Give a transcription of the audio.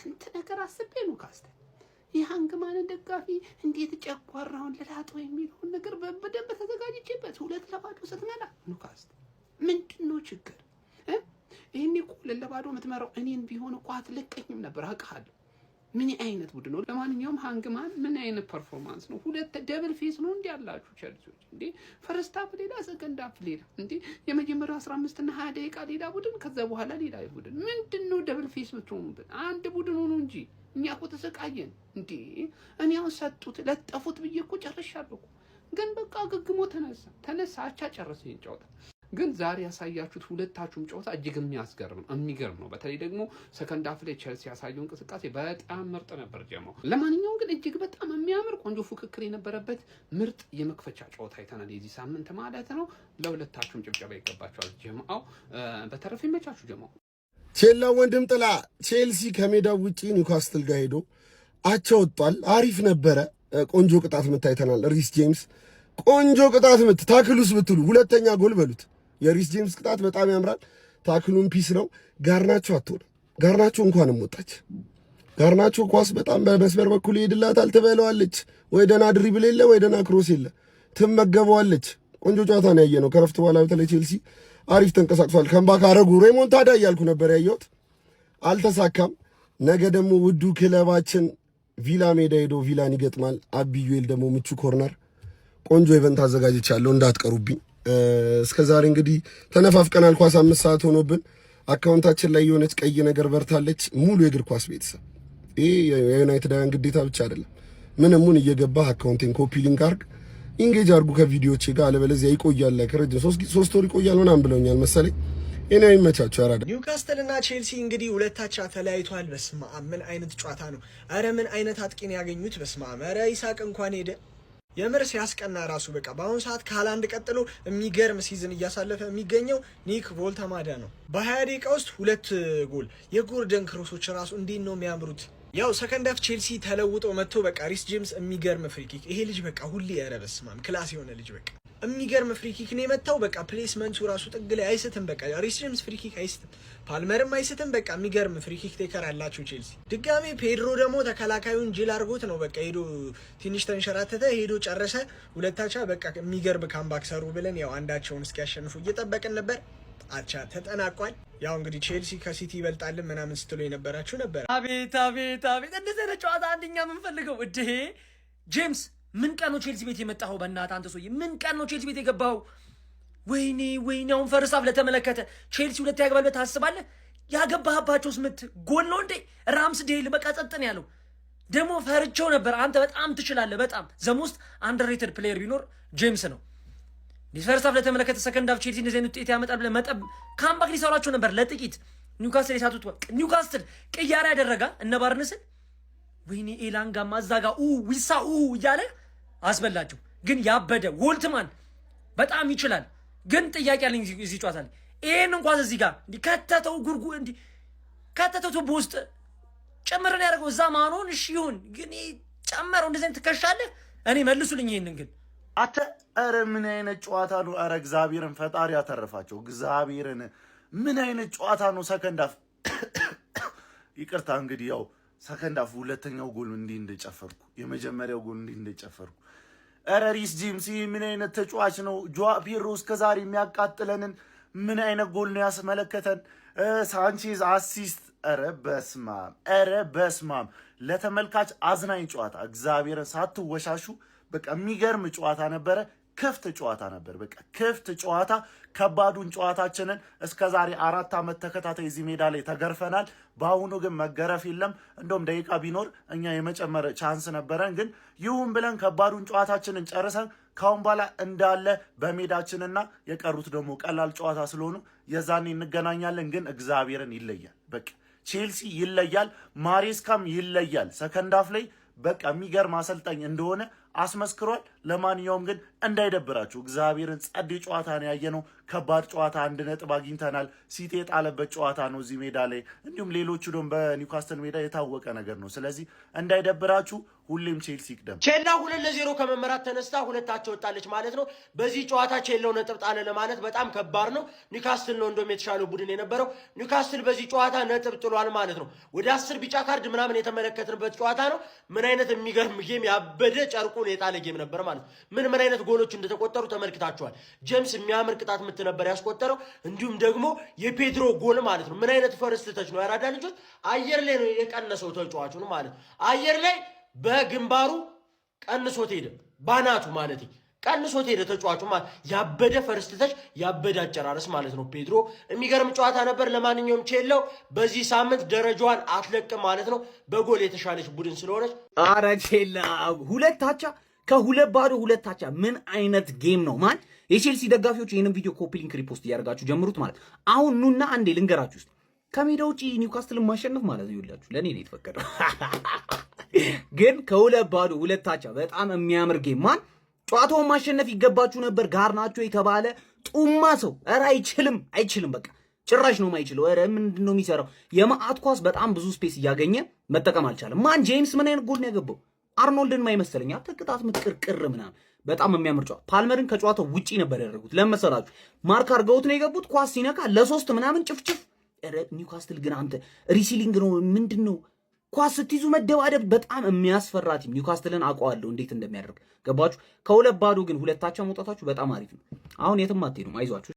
ስንት ነገር አስቤ ኒውካስትል የሃንግማንን ደጋፊ እንዴት ጨጓራውን ለላጠው የሚለውን ነገር በደንብ ተዘጋጅቼበት 2-0 ስትመራ ኒውካስትል ምንድነው ችግር? ይሄኔ እኮ 2-0 የምትመራው እኔን ቢሆን እኮ አትለቀኝም ነበር አውቃለሁ። ምን አይነት ቡድን ነው? ለማንኛውም ሃንግማን ምን አይነት ፐርፎርማንስ ነው? ሁለት ደብል ፌስ ነው እንዴ ያላችሁ ቸልሲዎች እንዴ? ፈርስት ሃፍ ሌላ ሰከንድ ሃፍ ሌላ እንዴ? የመጀመሪያው 15 እና 20 ደቂቃ ሌላ ቡድን፣ ከዛ በኋላ ሌላ ቡድን። ምንድነው ደብል ፌስ የምትሆኑበት? አንድ ቡድን ሆኖ እንጂ እኛ እኮ ተሰቃየን እንዴ። እኔ አሁን ሰጡት ለጠፉት ብዬ እኮ ጨርሻለሁ። ግን በቃ ግግሞ ተነሳ አቻ ጨረሰ ጨዋታ። ግን ዛሬ ያሳያችሁት ሁለታችሁም ጨዋታ እጅግ የሚገርም ነው። በተለይ ደግሞ ሰከንድ ሃፍ ላይ ቸልሲ ያሳየው እንቅስቃሴ በጣም ምርጥ ነበር ጀማው። ለማንኛውም ግን እጅግ በጣም የሚያምር ቆንጆ ፉክክር የነበረበት ምርጥ የመክፈቻ ጨዋታ አይተናል የዚህ ሳምንት ማለት ነው። ለሁለታችሁም ጭብጨባ ይገባችኋል ጀማው። በተረፈ ይመቻችሁ ጀማው። ቼላ ወንድም ጥላ ቼልሲ ከሜዳው ውጪ ኒውካስትል ጋር ሄዶ አቻ ወጥቷል። አሪፍ ነበረ። ቆንጆ ቅጣት ምት አይተናል። ሪስ ጄምስ ቆንጆ ቅጣት ምት። ታክሉስ ብትሉ ሁለተኛ ጎል በሉት። የሪስ ጄምስ ቅጣት በጣም ያምራል። ታክሉን ፒስ ነው። ጋርናቾ አትሆንም። ጋርናቾ እንኳንም ወጣች። ጋርናቾ ኳስ በጣም በመስመር በኩል ይሄድላታል፣ ትበለዋለች። ወይ ደና ድሪብል የለ ወይ ደና ክሮስ የለ፣ ትመገበዋለች። ቆንጆ ጨዋታ ነው ያየነው። ከረፍት በኋላ በተለይ ቼልሲ አሪፍ ተንቀሳቅሷል። ከምባክ አረጉ ሬሞንታዳ እያልኩ ነበር ያየሁት፣ አልተሳካም። ነገ ደግሞ ውዱ ክለባችን ቪላ ሜዳ ሄዶ ቪላን ይገጥማል። አቢዩኤል ደግሞ ምቹ ኮርነር ቆንጆ ኢቨንት አዘጋጅቻለሁ እንዳትቀሩብኝ። እስከዛሬ እንግዲህ ተነፋፍቀናል። ኳስ 5 ሰዓት ሆኖብን አካውንታችን ላይ የሆነች ቀይ ነገር በርታለች። ሙሉ የእግር ኳስ ቤተሰብ ይሄ የዩናይትዳውያን ግዴታ ብቻ አይደለም። ምንሙን እየገባህ አካውንቴን ኮፒ ሊንክ አርግ፣ ኢንጌጅ አርጉ ከቪዲዮቼ ጋር፣ አለበለዚያ ይቆያል። ከረጅም 3 ወር ይቆያል ምናምን ብለውኛል መሰለኝ። እኔ አይመቻችሁ ያራዳ። ኒውካስትል እና ቼልሲ እንግዲህ ሁለታቻ ተለያይቷል። በስመ አብ ምን አይነት ጨዋታ ነው! አረ ምን አይነት አጥቂን ያገኙት! በስመ አብ! አረ ይሳቅ እንኳን ሄደ። የምር ሲያስቀና ራሱ በቃ በአሁኑ ሰዓት ከሃላንድ ቀጥሎ የሚገርም ሲዝን እያሳለፈ የሚገኘው ኒክ ቮልተማዳ ነው። በ20 ደቂቃ ውስጥ 2 ጎል። የጎርደን ክሮሶች ራሱ እንዴት ነው የሚያምሩት! ያው ሰከንድ ሃፍ ቼልሲ ተለውጦ መጥቶ በቃ ሪስ ጄምስ የሚገርም ፍሪኪክ። ይሄ ልጅ በቃ ሁሌ ያረ በስመ አብ ክላስ የሆነ ልጅ በቃ የሚገርም ፍሪኪክ ነው የመታው። በቃ ፕሌስመንቱ ራሱ ጥግ ላይ አይስትም። በቃ ሪስ ጄምስ ፍሪኪክ አይስትም፣ ፓልመርም አይስትም። በቃ የሚገርም ፍሪኪክ ቴከር አላቸው ቼልሲ። ድጋሜ ፔድሮ ደግሞ ተከላካዩን ጅል አድርጎት ነው በቃ ሄዶ ትንሽ ተንሸራተተ፣ ሄዶ ጨረሰ። ሁለታቻ በቃ የሚገርም ካምባክ ሰሩ ብለን ያው አንዳቸውን እስኪያሸንፉ እየጠበቅን ነበር። አቻ ተጠናቋል። ያው እንግዲህ ቼልሲ ከሲቲ ይበልጣልን ምናምን ስትሉ የነበራችሁ ነበር። አቤት አቤት አቤት! እንደዚህ አይነት ጨዋታ አንደኛ የምንፈልገው እዴ ጄምስ ምን ቀን ነው ቼልሲ ቤት የመጣኸው? በእናትህ አንተ ሰውዬ ምን ቀን ነው ቼልሲ ቤት የገባኸው? ወይኔ ወይኔ! አሁን ፈርስት ሃፍ ለተመለከተ ቼልሲ 2 ያገባል ብለህ ታስባለህ? ያገባህባቸውስ ምት ጎል ነው እንዴ? ራምስዴል በቃ ጸጥ ነው ያለው። ደግሞ ፈርቼው ነበር። አንተ በጣም ትችላለህ። በጣም ዘሞስት አንደርሬትድ ፕሌየር ቢኖር ጄምስ ነው። ፈርስት ሃፍ ለተመለከተ ሰከንድ ሃፍ ቼልሲ እንደዚህ አይነት ውጤት ያመጣል ብለህ መጠብ ካምባክ ሊሰራቸው ነበር ለጥቂት። ኒውካስትል የሳቱት ኒውካስትል ቅያራ ያደረጋ እነ ባርንስን ወይኔ ኤላንጋ ማዛጋ ዊሳ እያለ አስበላቸው። ግን ያበደ ወልትማን በጣም ይችላል። ግን ጥያቄ አለኝ እዚህ ጨዋታ ላይ ይሄን እንኳን እዚህ ጋር እንዲ ከተተው ጉርጉ እንዲ ከተተው በውስጥ ጨመረን ያደረገው እዛ ማኖን እሺ ይሁን። ግን ጨመረው እንደዚህ አይነት ትከሻለህ። እኔ መልሱልኝ ይሄንን ግን አተ አረ ምን አይነት ጨዋታ ነው! አረ እግዚአብሔርን ፈጣሪ ያተረፋቸው። እግዚአብሔርን ምን አይነት ጨዋታ ነው! ሰከንድ ሃፍ ይቅርታ እንግዲህ ያው ሰከንድ ሃፍ ሁለተኛው ጎል እንዲህ እንደጨፈርኩ የመጀመሪያው ጎል እንዲህ እንደጨፈርኩ። አረ ሪስ ጄምስ ምን አይነት ተጫዋች ነው! ጆዋ ፔድሮ እስከዛሬ የሚያቃጥለንን ምን አይነት ጎል ነው ያስመለከተን! ሳንቼዝ አሲስት። አረ በስማም ለተመልካች አዝናኝ ጨዋታ። እግዚአብሔርን ሳትወሻሹ በቃ የሚገርም ጨዋታ ነበረ። ክፍት ጨዋታ ነበር። በቃ ክፍት ጨዋታ። ከባዱን ጨዋታችንን እስከዛሬ 4 ዓመት ተከታታይ እዚህ ሜዳ ላይ ተገርፈናል። በአሁኑ ግን መገረፍ የለም። እንደውም ደቂቃ ቢኖር እኛ የመጨመር ቻንስ ነበረን። ግን ይሁን ብለን ከባዱን ጨዋታችንን ጨርሰን ካሁን በኋላ እንዳለ በሜዳችንና የቀሩት ደግሞ ቀላል ጨዋታ ስለሆኑ የዛኔ እንገናኛለን። ግን እግዚአብሔርን ይለያል። በቃ ቼልሲ ይለያል። ማሬስካም ይለያል። ሰከንድ ሃፍ ላይ በቃ የሚገርም አሰልጣኝ እንደሆነ አስመስክሯል። ለማንኛውም ግን እንዳይደብራችሁ እግዚአብሔርን ጸዴ ጨዋታ ነው ያየነው። ከባድ ጨዋታ 1 ነጥብ አግኝተናል። ሲቲ የጣለበት ጨዋታ ነው እዚህ ሜዳ ላይ፣ እንዲሁም ሌሎቹ ደግሞ በኒውካስትል ሜዳ የታወቀ ነገር ነው። ስለዚህ እንዳይደብራችሁ ሁሌም ቼልሲ ይቅደም። ቼላ 2-0 ከመመራት ተነስታ ሁለታቸው ወጣለች ማለት ነው። በዚህ ጨዋታ ቼላው ነጥብ ጣለ ለማለት በጣም ከባድ ነው። ኒውካስትል ነው እንደውም የተሻለው ቡድን የነበረው። ኒውካስትል በዚህ ጨዋታ ነጥብ ጥሏል ማለት ነው። ወደ 10 ቢጫ ካርድ ምናምን የተመለከትንበት ጨዋታ ነው። ምን አይነት የሚገርም ጌም፣ ያበደ ጨርቁን የጣለ ጌም ነበር ማለት ነው። ምን አይነት ጎሎች እንደተቆጠሩ ተመልክታችኋል። ጄምስ የሚያምር ቅጣት ምት ነበር ያስቆጠረው። እንዲሁም ደግሞ የፔድሮ ጎል ማለት ነው። ምን አይነት ፈርስት ተች ነው! ያራዳ ልጆች አየር ላይ ነው የቀነሰው ተጫዋቹን ማለት ነው። አየር ላይ በግንባሩ ቀንሶት ሄደ፣ ባናቱ ማለት ቀንሶት ሄደ ተጫዋቹ ማለት። ያበደ ፈርስት ተች፣ ያበደ አጨራረስ ማለት ነው። ፔድሮ የሚገርም ጨዋታ ነበር። ለማንኛውም ቼላው በዚህ ሳምንት ደረጃዋን አትለቅም ማለት ነው፣ በጎል የተሻለች ቡድን ስለሆነች። አረ ቼላ 2 አቻ ከ2-2 2 አቻ። ምን አይነት ጌም ነው ማን! የቼልሲ ደጋፊዎች ይህንን ቪዲዮ ኮፒ ሊንክ ሪፖስት እያደርጋችሁ ጀምሩት ማለት። አሁን ኑና አንዴ ልንገራችሁ ውስጥ ከሜዳ ውጪ ኒውካስትልን ማሸነፍ ማለት ነው ይላችሁ ለኔ ነው የተፈቀደው። ግን ከ2-2 2 አቻ በጣም የሚያምር ጌም ማን! ጨዋታውን ማሸነፍ ይገባችሁ ነበር። ጋርናቾ የተባለ ጡማ ሰው ኧረ አይችልም በቃ ጭራሽ ነው የማይችለው። ኧረ ምንድን ነው የሚሰራው? የማአት ኳስ በጣም ብዙ ስፔስ እያገኘ መጠቀም አልቻለም። ማን ጄምስ ምን አይነት ጎል ነው ያገባው? አርኖልድን ማይመስለኛ ተቅጣት ምትቅርቅር ምናምን በጣም የሚያምር ጨዋታ። ፓልመርን ከጨዋታው ውጪ ነበር ያደረጉት። ለመሰላችሁ ማርክ አድርገውት ነው የገቡት። ኳስ ሲነካ ለ3 ምናምን ጭፍጭፍ። ኧረ ኒውካስትል ግን አንተ ሪሲሊንግ ነው ምንድን ነው? ኳስ ስትይዙ መደባደብ በጣም የሚያስፈራ ቲም። ኒውካስትልን አውቀዋለሁ እንዴት እንደሚያደርግ ገባችሁ። ከ2-2 ግን 2 አቻ መውጣታችሁ በጣም አሪፍ ነው። አሁን የትም አትሄዱም፣ አይዟችሁ።